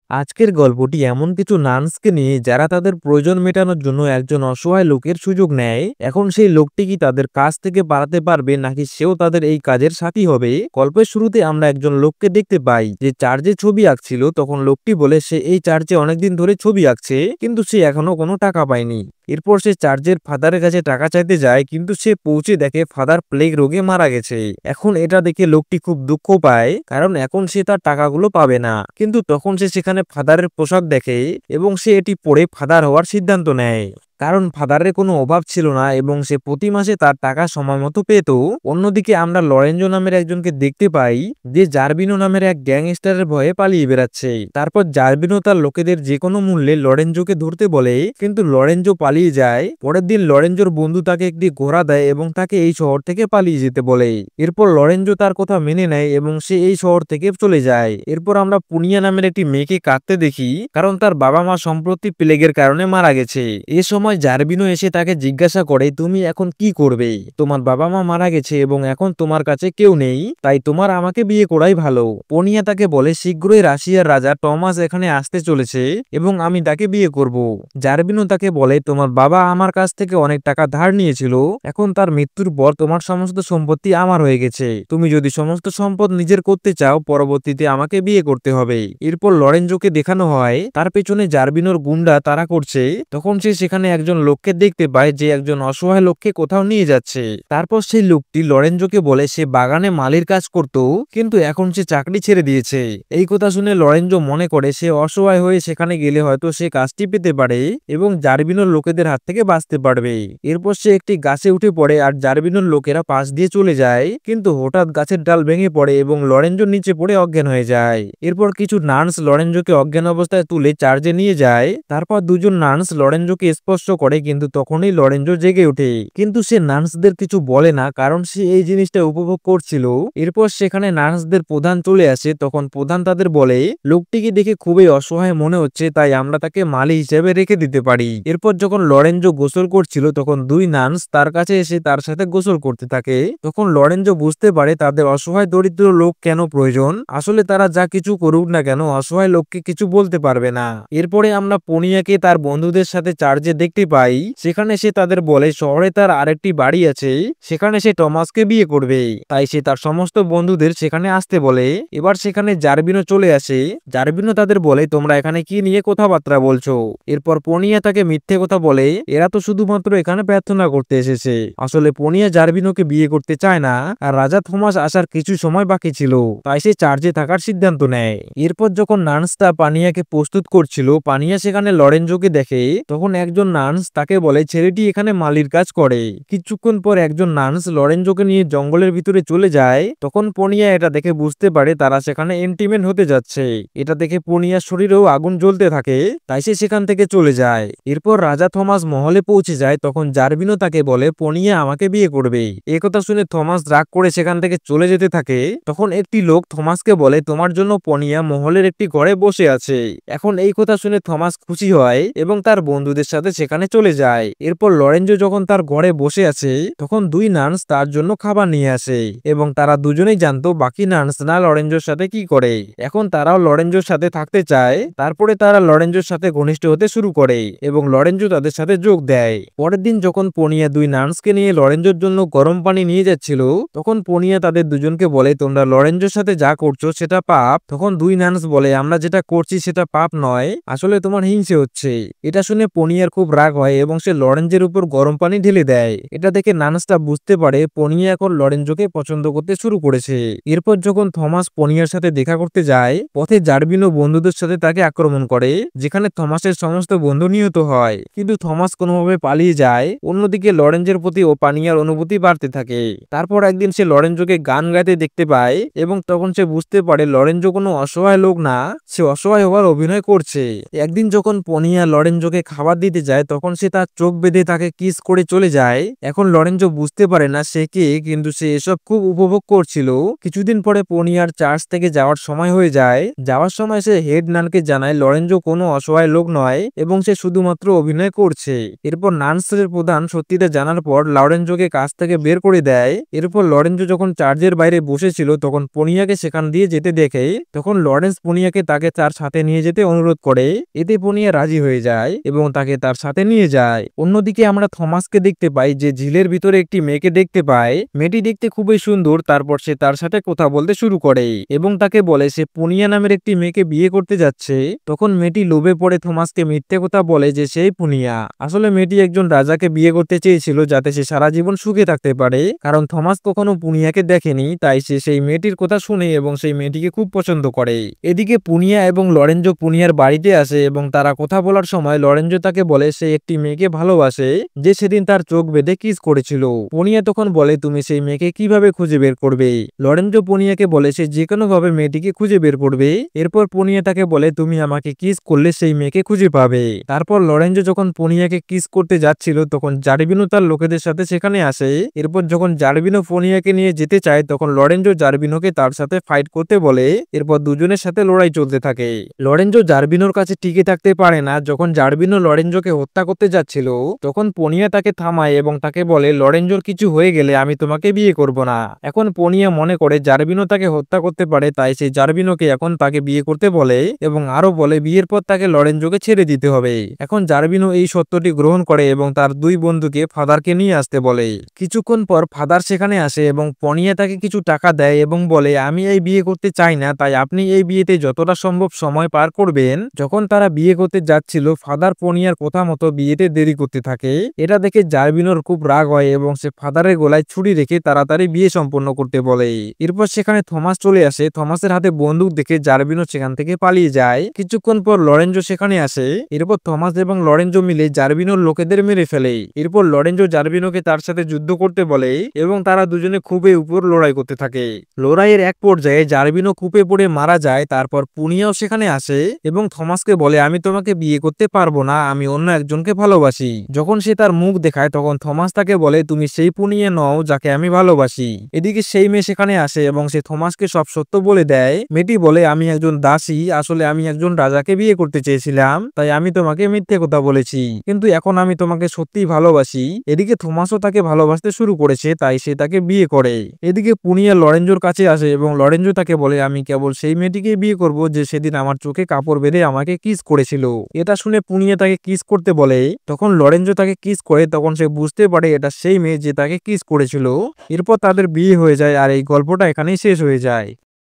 আজকের গল্পটি এমন কিছু নার্সকে নিয়ে যারা তাদের প্রয়োজন মেটানোর জন্য একজন অসহায় লোকের সুযোগ নেয়। এখন সেই লোকটি কি তাদের কাজ থেকে বাড়াতে পারবে নাকি সেও তাদের এই কাজের সাথী হবে? গল্পের শুরুতে আমরা একজন লোককে দেখতে পাই যে চার্চে ছবি আঁকছিল। তখন লোকটি বলে সে এই চার্চে অনেকদিন ধরে ছবি আঁকছে, কিন্তু সে এখনো কোনো টাকা পায়নি। এরপর সে চার্চের ফাদারের কাছে টাকা চাইতে যায়, কিন্তু সে পৌঁছে দেখে ফাদার প্লেগ রোগে মারা গেছে। এখন এটা দেখে লোকটি খুব দুঃখ পায়, কারণ এখন সে তার টাকাগুলো পাবে না। কিন্তু তখন সে সেখানে ফাদারের পোশাক দেখে এবং সে এটি পরে ফাদার হওয়ার সিদ্ধান্ত নেয়, কারণ ফাদারের কোনো অভাব ছিল না এবং সে প্রতি মাসে তার টাকা সময় মতো পেত। অন্যদিকে আমরা লরেঞ্জো নামের একজনকে দেখতে পাই যে জার্বিনো নামের এক গ্যাংস্টারের ভয়ে পালিয়ে বেড়াচ্ছে। তারপর জার্বিনো তার লোকেদের যে কোনো মূল্যে লরেঞ্জোকে ধরতে বলে, কিন্তু লরেঞ্জো পালিয়ে যায়। পরের দিন লরেঞ্জোর বন্ধু তাকে একটি ঘোড়া দেয় এবং তাকে এই শহর থেকে পালিয়ে যেতে বলে। এরপর লরেঞ্জো তার কথা মেনে নেয় এবং সে এই শহর থেকে চলে যায়। এরপর আমরা পুনিয়া নামের একটি মেয়েকে কাঁদতে দেখি, কারণ তার বাবা মা সম্প্রতি প্লেগের কারণে মারা গেছে। এ সময় জার্বিনো এসে তাকে জিজ্ঞাসা করে, তুমি এখন কি করবে? তোমার বাবা মা মারা গেছে এবং এখন তোমার কাছে কেউ নেই, তাই তোমার আমাকে বিয়ে করাই ভালো। পনিয়া তাকে বলে, শীঘ্রই রাশিয়ার রাজা টমাস এখানে আসতে চলেছে এবং আমি তাকে বিয়ে করব। জার্বিনো তাকে বলে, তোমার বাবা আমার কাছ থেকে অনেক টাকা ধার নিয়েছিল, এখন তার মৃত্যুর পর তোমার সমস্ত সম্পত্তি আমার হয়ে গেছে। তুমি যদি সমস্ত সম্পদ নিজের করতে চাও, পরবর্তীতে আমাকে বিয়ে করতে হবে। এরপর লরেঞ্জোকে দেখানো হয় তার পেছনে জার্বিনোর গুন্ডা তাড়া করছে। তখন সে সেখানে একজন লোককে দেখতে পায় যে একজন অসহায় লোককে কোথাও নিয়ে যাচ্ছে। তারপর সেই লোকটি লরেঞ্জোকে বলে সে বাগানে মালির কাজ করত, কিন্তু এখন সে চাকরি ছেড়ে দিয়েছে। এই কথা শুনে লরেঞ্জো মনে করে সে অসহায় হয়ে সেখানে গেলে হয়তো সে কাজটি পেতে পারে এবং জার্বিনোর লোকেদের হাত থেকে বাঁচতে পারবে। এরপর সে একটি গাছে উঠে পড়ে আর জার্বিনোর লোকেরা পাশ দিয়ে চলে যায়, কিন্তু হঠাৎ গাছের ডাল ভেঙে পড়ে এবং লরেঞ্জো নিচে পড়ে অজ্ঞান হয়ে যায়। এরপর কিছু নার্স লরেঞ্জোকে অজ্ঞান অবস্থায় তুলে চার্জে নিয়ে যায়। তারপর দুজন নার্স লরেঞ্জোকে স্পর্শ করে, কিন্তু তখনই লরেঞ্জো জেগে ওঠে। কিন্তু সে নার্সদের কিছু বলে না, কারণ সে এই জিনিসটা উপভোগ করছিল। এরপর সেখানে নার্সদের প্রধান চলে আসে। তখন প্রধান তাদের বলে, লোকটিকে দেখে খুবই অসহায় মনে হচ্ছে, তাই আমরা তাকে মালি হিসেবে রেখে দিতে পারি। এরপর যখন লরেঞ্জো গোসল করছিল, তখন দুই নার্স তার কাছে এসে তার সাথে গোসল করতে থাকে। তখন লরেঞ্জো বুঝতে পারে তাদের অসহায় দরিদ্র লোক কেন প্রয়োজন। আসলে তারা যা কিছু করুক না কেন, অসহায় লোককে কিছু বলতে পারবে না। এরপরে আমরা পনিয়াকে তার বন্ধুদের সাথে চার্জে দেখতে পাই। সেখানে সে তাদের বলে শহরে তার আরেকটি বাড়ি আছে, সেখানে সে টমাসকে বিয়ে করবে। তাই সে তার সমস্ত বন্ধুদের সেখানে আসতে বলে। এবার সেখানে জার্বিনো চলে আসে। জার্বিনো তাদের বলে, তোমরা এখানে কি নিয়ে কথাবার্তা বলছো? এরপর পনিয়া তাকে মিথ্যে কথা বলে, এরা তো শুধুমাত্র এখানে প্রার্থনা করতে এসেছে। আসলে পনিয়া জার্বিনোকে বিয়ে করতে চায় না, আর রাজা থমাস আসার কিছু সময় বাকি ছিল, তাই সে চার্জে থাকার সিদ্ধান্ত নেয়। এরপর যখন নার্সটা পানিয়াকে প্রস্তুত করছিল, পানিয়া সেখানে লরেঞ্জোকে দেখে। তখন একজন নার্স তাকে বলে ছেলেটি এখানে মালির কাজ করে। কিছুক্ষণ পর একজন নার্স লরেঞ্জোকে নিয়ে জঙ্গলের ভিতরে চলে যায়। তখন পনিয়া এটা দেখে বুঝতে পারে তারা সেখানে ইন্টিমেট হতে যাচ্ছে। এটা দেখে পনিয়ার শরীরেও আগুন জ্বলতে থাকে, তাই সে সেখান থেকে চলে যায়। এরপর রাজা থমাস মহলে পৌঁছে যায়। তখন জার্বিনো তাকে বলে, পনিয়া আমাকে বিয়ে করবে। একথা শুনে থমাস রাগ করে সেখান থেকে চলে যেতে থাকে। তখন একটি লোক থমাসকে বলে, তোমার জন্য পনিয়া মহলের একটি ঘরে বসে আছে। এখন এই কথা শুনে থমাস খুশি হয় এবং তার বন্ধুদের সাথে সেখানে চলে যায়। এরপর লরেঞ্জো যখন তার ঘরে বসে আছে, তখন দুই নার্স তার জন্য খাবার নিয়ে আসে এবং তারা দুজনেই জানতো বাকি নার্সরা লরেঞ্জোর সাথে কি করে। এখন তারাও লরেঞ্জোর সাথে থাকতে চায়। তারপরে তারা লরেঞ্জোর সাথে ঘনিষ্ঠ হতে শুরু করে এবং লরেঞ্জো তাদের সাথে যোগ দেয়। পরের দিন যখন পনিয়া দুই নার্সকে নিয়ে লরেঞ্জোর জন্য গরম পানি নিয়ে যাচ্ছিল, তখন পনিয়া তাদের দুজনকে বলে, তোমরা লরেঞ্জোর সাথে যা করছো সেটা পাপ। তখন দুই নার্স বলে, আমরা যেটা করছি সেটা পাপ নয়, আসলে তোমার হিংসে হচ্ছে। এটা শুনে পনিয়ার খুব রাগ হয় এবং সে লরেঞ্জের উপর গরম পানি ঢেলে দেয়। এটা দেখে নার্সটা বুঝতে পারে পনিয়া এখন লরেঞ্জোকে পছন্দ করতে শুরু করেছে। এরপর যখন থমাস পনিয়ার সাথে দেখা করতে যায়, পথে জার্বিনো বন্ধুদের সাথে তাকে আক্রমণ করে, যেখানে থমাসের সমস্ত বন্ধু নিহত হয়, কিন্তু থমাস কোনোভাবে পালিয়ে যায়। অন্যদিকে লরেঞ্জের প্রতি ও পানিয়ার অনুভূতি বাড়তে থাকে। তারপর একদিন সে লরেঞ্জোকে গান গাইতে দেখতে পায় এবং তখন সে বুঝতে পারে লরেঞ্জো কোনো অসহায় লোক না, সে অসহায় হওয়ার অভিনয় করছে। একদিন যখন পনিয়া লরেঞ্জোকে খাবার দিতে যায়, তখন সে তার চোখ বেঁধে তাকে কিস করে চলে যায়। এখন লরেঞ্জো বুঝতে পারে না সে কে, কিন্তু সে এসব খুব উপভোগ করছিল। কিছুদিন পরে পনিয়ার চার্চ থেকে যাওয়ার সময় হয়ে যায়। যাওয়ার সময় সে হেড নানকে জানায় লরেঞ্জো কোনো অসহায় লোক নয় এবং সে শুধুমাত্র অভিনয় করছে। এরপর নান্সের প্রধান সত্যিটা জানার পর লরেঞ্জোকে কাজ থেকে বের করে দেয়। এরপর লরেঞ্জো যখন চার্চের বাইরে বসেছিল তখন পনিয়াকে সেখান দিয়ে যেতে দেখে। তখন লরেন্স পনিয়াকে তাকে তার সাথে নিয়ে যেতে অনুরোধ করে। এতে পনিয়া রাজি হয়ে যায় এবং তাকে তার সাথে নিয়ে যায়। অন্যদিকে আমরা থমাসকে দেখতে পাই যে ঝিলের ভিতরে একটি মেয়েকে দেখতে পায়। মেয়েটি দেখতে খুবই সুন্দর। তারপর সে তার সাথে কথা বলতে শুরু করে এবং তাকে বলে সে পুনিয়া নামের একটি মেয়েকে বিয়ে করতে যাচ্ছে। তখন মেয়েটি লোভে পড়ে থমাসকে মিথ্যে কথা বলে যে সেই পুনিয়া। আসলে মেয়েটি একজন রাজাকে বিয়ে করতে চেয়েছিল যাতে সে সারা জীবন সুখে থাকতে পারে, কারণ থমাস কখনো পুনিয়াকে দেখেনি। তাই সে সেই মেয়েটির কথা শুনে এবং সেই মেয়েটিকে খুব পছন্দ করে। এদিকে পুনিয়া এবং লরেঞ্জো পুনিয়ার বাড়িতে আসে এবং তারা কথা বলার সময় লরেঞ্জো তাকে বলে সে একটি মেয়েকে ভালোবাসে যে সেদিন তার চোখ বেঁধে কিস করেছিল। পুনিয়া তখন বলে তুমি সেই মেয়েকে কিভাবে খুঁজে বের করবে। লরেঞ্জো পুনিয়াকে বলে সে যে কোনো ভাবে মেয়েটিকে খুঁজে বের করবে। এরপর পুনিয়া তাকে বলে তুমি আমাকে কিস করলে সেই মেয়েকে খুঁজে পাবে। তারপর লরেঞ্জো যখন পুনিয়াকে কিস করতে যাচ্ছিল তখন জারবিনো তার লোকেদের সাথে সেখানে আসে। এরপর যখন জারবিনো পুনিয়াকে নিয়ে যেতে চায় তখন লরেঞ্জো জারবিনোকে তার সাথে ফাইট করতে বলে। এরপর দুজনের সাথে লড়াই চলতে থাকে। লরেঞ্জো জারবিনোর কাছে টিকে থাকতে পারে না। যখন জারবিনো লরেঞ্জোকে হত্যা করতে যাচ্ছিল তখন পনিয়া তাকে থামায় এবং তাকে বলে লরেঞ্জোর কিছু হয়ে গেলে আমি তোমাকে বিয়ে করব না। এখন পনিয়া মনে করে জারবিনো তাকে হত্যা করতে পারে, তাই সে জারবিনোকে এখন তাকে বিয়ে করতে বলে এবং আরো বলে বিয়ের পর তাকে লরেঞ্জোকে ছেড়ে দিতে হবে। এখন জারবিনো এই সত্যটি গ্রহণ করে এবং তার দুই বন্ধুকে ফাদারকে নিয়ে আসতে বলে। কিছুক্ষণ পর ফাদার সেখানে আসে এবং পনিয়া তাকে কিছু টাকা দেয় এবং বলে আমি এই বিয়ে করতে চাই না, তাই আপনি এই বিয়েতে যতটা সম্ভব সময় পার করবেন। যখন তারা বিয়ে করতে যাচ্ছিল ফাদার পনিয়ার কথা মতো বিয়েতে দেরি করতে থাকে। এটা দেখে জারবিনোর খুব রাগ হয় এবং সে ফাদারের গলায় ছুরি রেখে তাড়াতাড়ি বিয়ে সম্পন্ন করতে বলে। এরপর সেখানে থমাস চলে আসে। থমাসের হাতে বন্দুক দেখে জারবিনো সেখান থেকে পালিয়ে যায়। কিছুক্ষণ পর লরেঞ্জো সেখানে আসে। এরপর থমাস এবং লরেঞ্জো মিলে জারবিনোর লোকেদের মেরে ফেলে। এরপর লরেঞ্জো জারবিনোকে তার সাথে যুদ্ধ করতে বলে এবং তারা দুজনে খুবই উপর লড়াই করতে থাকে। লড়াইয়ের এক পর্যায়ে জারবিনো কূপে পড়ে মারা যায়। তারপর পুনিয়াও সেখানে আসে এবং থমাসকে বলে আমি তোমাকে বিয়ে করতে পারবো না, আমি অন্য একজনকে ভালোবাসি। যখন সে তার মুখ দেখায় তখন থমাস তাকে বলে তুমি সেই পুনিয়া নও যাকে আমি ভালোবাসি। এদিকে সেই মেয়ে সেখানে আসে এবং সে থমাসকে সব সত্য বলে দেয়। মেয়েটি বলে আমি একজন দাসী, আসলে আমি একজন রাজাকে বিয়ে করতে চেয়েছিলাম, তাই আমি তোমাকে মিথ্যে কথা বলেছি, কিন্তু এখন আমি তোমাকে সত্যিই ভালোবাসি। এদিকে থমাসও তাকে ভালোবাসতে শুরু করেছে, তাই সে তাকে বিয়ে করে। এদিকে পুনিয়া লরেঞ্জোর কাছে আসে এবং লরেঞ্জো তাকে বলে আমি কেবল সেই মেয়েটিকে বিয়ে করব যে সেদিন আমার চোখে কাপড় বেঁধে আমাকে কিস করেছিল। এটা শুনে পুনিয়া তাকে কিস করতে বলে। তখন লরেঞ্জো তাকে কিস করে। তখন সে বুঝতে পারে এটা সেই মেয়ে যে তাকে কিস করেছিল। এরপর তাদের বিয়ে হয়ে যায় আর এই গল্পটা এখানেই শেষ হয়ে যায়।